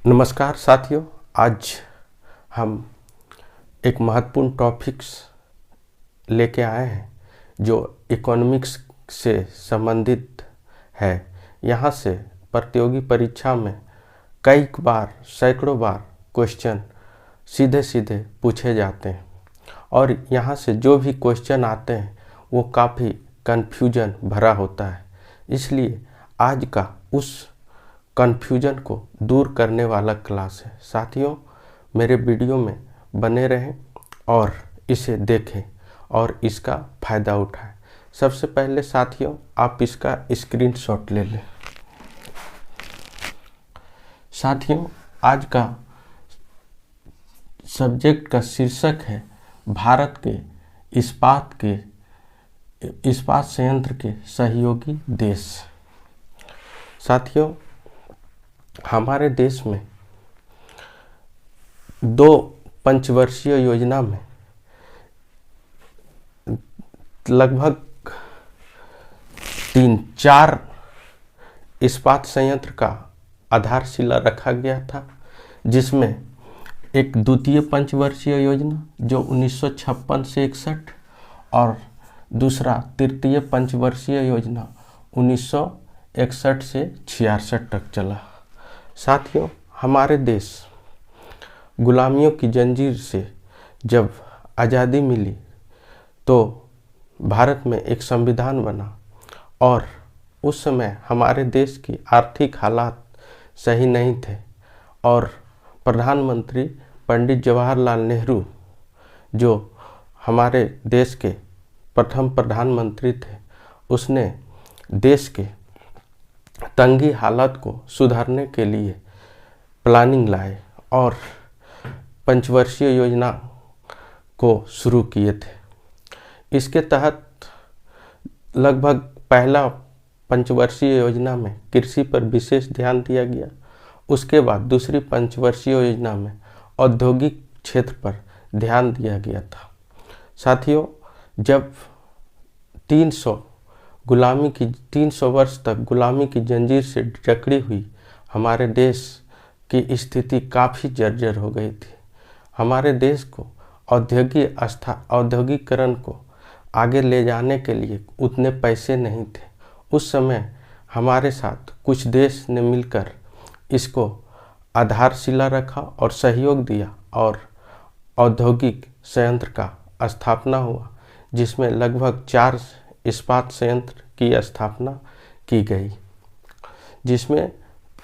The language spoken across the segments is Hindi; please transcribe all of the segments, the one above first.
नमस्कार साथियों, आज हम एक महत्वपूर्ण टॉपिक्स लेके आए हैं जो इकोनॉमिक्स से संबंधित है। यहाँ से प्रतियोगी परीक्षा में कई बार सैकड़ों बार क्वेश्चन सीधे सीधे पूछे जाते हैं और यहाँ से जो भी क्वेश्चन आते हैं वो काफ़ी कन्फ्यूजन भरा होता है। इसलिए आज का उस कन्फ्यूजन को दूर करने वाला क्लास है। साथियों, मेरे वीडियो में बने रहें और इसे देखें और इसका फ़ायदा उठाएं। सबसे पहले साथियों, आप इसका स्क्रीनशॉट ले लें। साथियों, आज का सब्जेक्ट का शीर्षक है भारत के इस्पात संयंत्र के सहयोगी देश। साथियों, हमारे देश में 2 पंचवर्षीय योजना में लगभग 3-4 इस्पात संयंत्र का आधारशिला रखा गया था, जिसमें एक द्वितीय पंचवर्षीय योजना जो 1956 से 61 और दूसरा तृतीय पंचवर्षीय योजना 1961 से 66 तक चला। साथियों, हमारे देश गुलामियों की जंजीर से जब आज़ादी मिली तो भारत में एक संविधान बना और उस समय हमारे देश की आर्थिक हालात सही नहीं थे और प्रधानमंत्री पंडित जवाहरलाल नेहरू जो हमारे देश के प्रथम प्रधानमंत्री थे, उसने देश के तंगी हालत को सुधारने के लिए प्लानिंग लाए और पंचवर्षीय योजना को शुरू किए थे। इसके तहत लगभग पहला पंचवर्षीय योजना में कृषि पर विशेष ध्यान दिया गया। उसके बाद दूसरी पंचवर्षीय योजना में औद्योगिक क्षेत्र पर ध्यान दिया गया था। साथियों, जब 300 वर्ष तक गुलामी की जंजीर से जकड़ी हुई हमारे देश की स्थिति काफ़ी जर्जर हो गई थी। हमारे देश को औद्योगिकरण को आगे ले जाने के लिए उतने पैसे नहीं थे। उस समय हमारे साथ कुछ देश ने मिलकर इसको आधारशिला रखा और सहयोग दिया और औद्योगिक संयंत्र का स्थापना हुआ, जिसमें लगभग 4 इस्पात संयंत्र की स्थापना की गई। जिसमें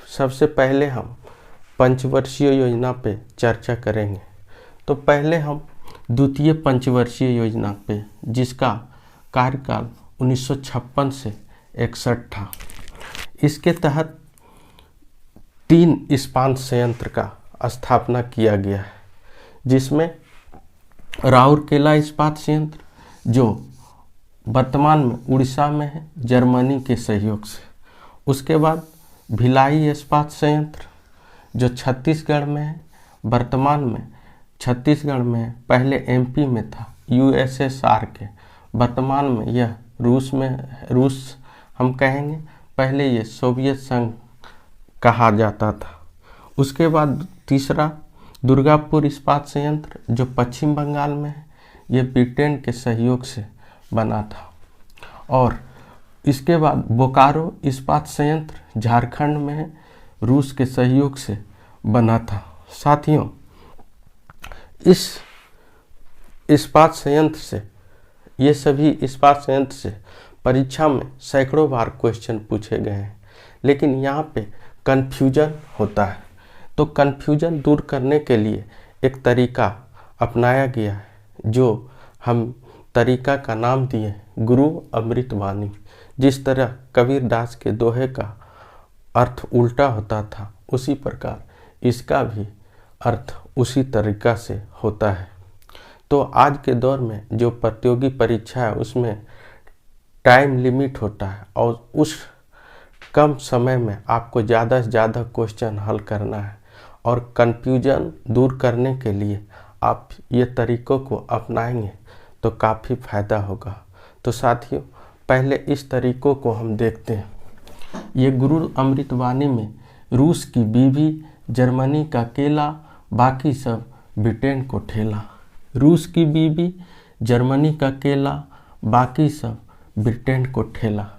सबसे पहले हम पंचवर्षीय योजना पे चर्चा करेंगे। तो पहले हम द्वितीय पंचवर्षीय योजना पे, जिसका कार्यकाल 1956 से 61 था। इसके तहत 3 इस्पात संयंत्र का स्थापना किया गया है, जिसमें राउरकेला इस्पात संयंत्र जो वर्तमान में उड़ीसा में है जर्मनी के सहयोग से। उसके बाद भिलाई इस्पात संयंत्र जो छत्तीसगढ़ में है, वर्तमान में छत्तीसगढ़ में, पहले एमपी में था यूएसएसआर के, वर्तमान में यह रूस हम कहेंगे, पहले ये सोवियत संघ कहा जाता था। उसके बाद तीसरा दुर्गापुर इस्पात संयंत्र जो पश्चिम बंगाल में है, ये ब्रिटेन के सहयोग से बना था। और इसके बाद बोकारो इस्पात संयंत्र झारखंड में है, रूस के सहयोग से बना था। साथियों, इस इस्पात संयंत्र से, ये सभी इस्पात संयंत्र से परीक्षा में सैकड़ों बार क्वेश्चन पूछे गए हैं, लेकिन यहाँ पे कन्फ्यूजन होता है। तो कन्फ्यूजन दूर करने के लिए एक तरीका अपनाया गया है, जो हम तरीका का नाम दिए गुरु अमृत वाणी। जिस तरह कबीर दास के दोहे का अर्थ उल्टा होता था, उसी प्रकार इसका भी अर्थ उसी तरीका से होता है। तो आज के दौर में जो प्रतियोगी परीक्षा है उसमें टाइम लिमिट होता है और उस कम समय में आपको ज़्यादा से ज़्यादा क्वेश्चन हल करना है और कन्फ्यूजन दूर करने के लिए आप ये तरीक़ों को अपनाएंगे तो काफ़ी फ़ायदा होगा। तो साथियों, पहले इस तरीक़ों को हम देखते हैं। ये गुरु अमृतवाणी में रूस की बीवी जर्मनी का केला, बाकी सब ब्रिटेन को ठेला। रूस की बीबी, जर्मनी का केला, बाकी सब ब्रिटेन को ठेला।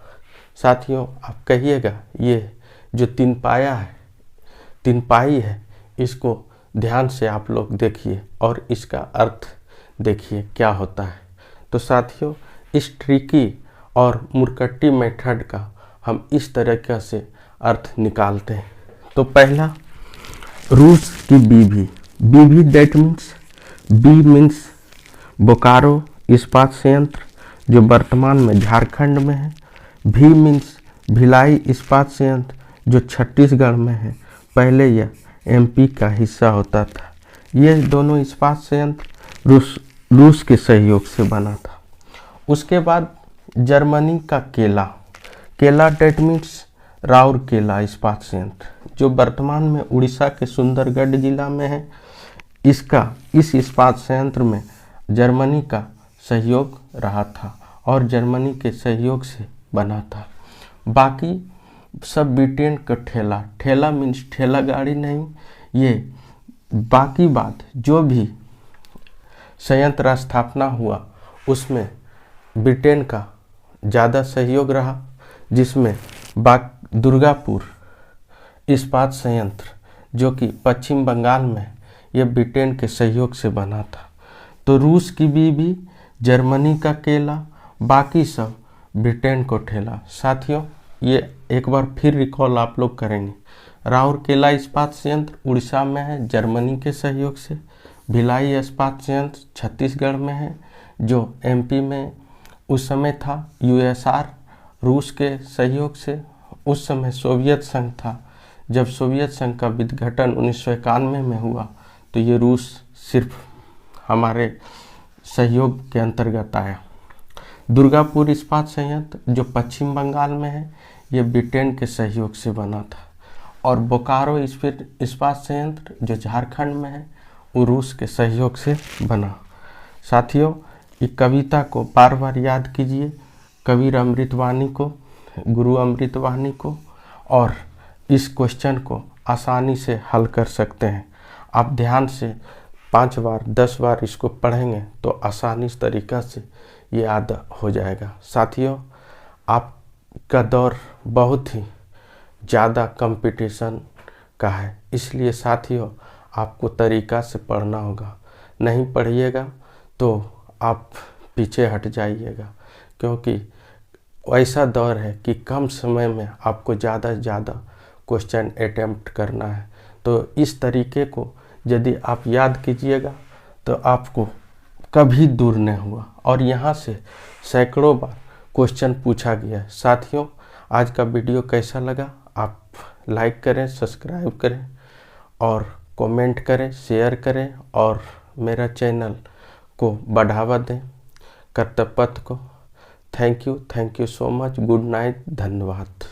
साथियों, आप कहिएगा ये जो तीन पाया है, तीन पाई है, इसको ध्यान से आप लोग देखिए और इसका अर्थ देखिए क्या होता है। तो साथियों, इस ट्रिकी और मुरकट्टी मेथड का हम इस तरीके से अर्थ निकालते हैं। तो पहला, रूस की BB, BB that means, B means Bokaro Ispat Sanyantra जो वर्तमान में झारखंड में है। भी मीन्स भिलाई इस्पात संयंत्र जो छत्तीसगढ़ में है। पहले यह एमपी का हिस्सा होता था। ये दोनों इस्पात संयंत्र रूस के सहयोग से बना था। उसके बाद जर्मनी का केला, केला डेट मीन्स राउरकेला इस्पात संयंत्र जो वर्तमान में उड़ीसा के सुंदरगढ़ जिला में है। इस इस्पात संयंत्र में जर्मनी का सहयोग रहा था और जर्मनी के सहयोग से बना था। बाकी सब ब्रिटेन का ठेला, ठेला मीन्स ठेला गाड़ी नहीं, ये बाकी बात जो भी संयंत्र स्थापना हुआ उसमें ब्रिटेन का ज़्यादा सहयोग रहा, जिसमें दुर्गापुर इस्पात संयंत्र जो कि पश्चिम बंगाल में, यह ब्रिटेन के सहयोग से बना था। तो रूस की बीबी, जर्मनी का केला, बाकी सब ब्रिटेन को ठेला। साथियों, ये एक बार फिर रिकॉल आप लोग करेंगे। राउरकेला इस्पात संयंत्र उड़ीसा में है जर्मनी के सहयोग से। भिलाई इस्पात संयंत्र छत्तीसगढ़ में है जो एमपी में उस समय था। यूएसआर रूस के सहयोग से, उस समय सोवियत संघ था। जब सोवियत संघ का विघटन 1991 में हुआ तो ये रूस सिर्फ हमारे सहयोग के अंतर्गत आया। दुर्गापुर इस्पात संयंत्र जो पश्चिम बंगाल में है, ये ब्रिटेन के सहयोग से बना था। और बोकारो इस्पात संयंत्र जो झारखंड में है, वो रूस के सहयोग से बना। साथियों, ये कविता को बार बार याद कीजिए, कबीर अमृतवाणी को, गुरु अमृतवाणी को, और इस क्वेश्चन को आसानी से हल कर सकते हैं। आप ध्यान से 5 बार 10 बार इसको पढ़ेंगे तो आसानी तरीक़ा से ये याद हो जाएगा। साथियों, आपका दौर बहुत ही ज़्यादा कंपटीशन का है, इसलिए साथियों आपको तरीक़ा से पढ़ना होगा। नहीं पढ़िएगा तो आप पीछे हट जाइएगा, क्योंकि ऐसा दौर है कि कम समय में आपको ज़्यादा से ज़्यादा क्वेश्चन अटेम्प्ट करना है। तो इस तरीके को यदि आप याद कीजिएगा तो आपको कभी दूर नहीं हुआ, और यहाँ से सैकड़ों बार क्वेश्चन पूछा गया है। साथियों, आज का वीडियो कैसा लगा? आप लाइक करें, सब्सक्राइब करें और कमेंट करें, शेयर करें और मेरा चैनल को बढ़ावा दें, कर्तव्य पथ को। Thank you so much. Good night, धन्यवाद।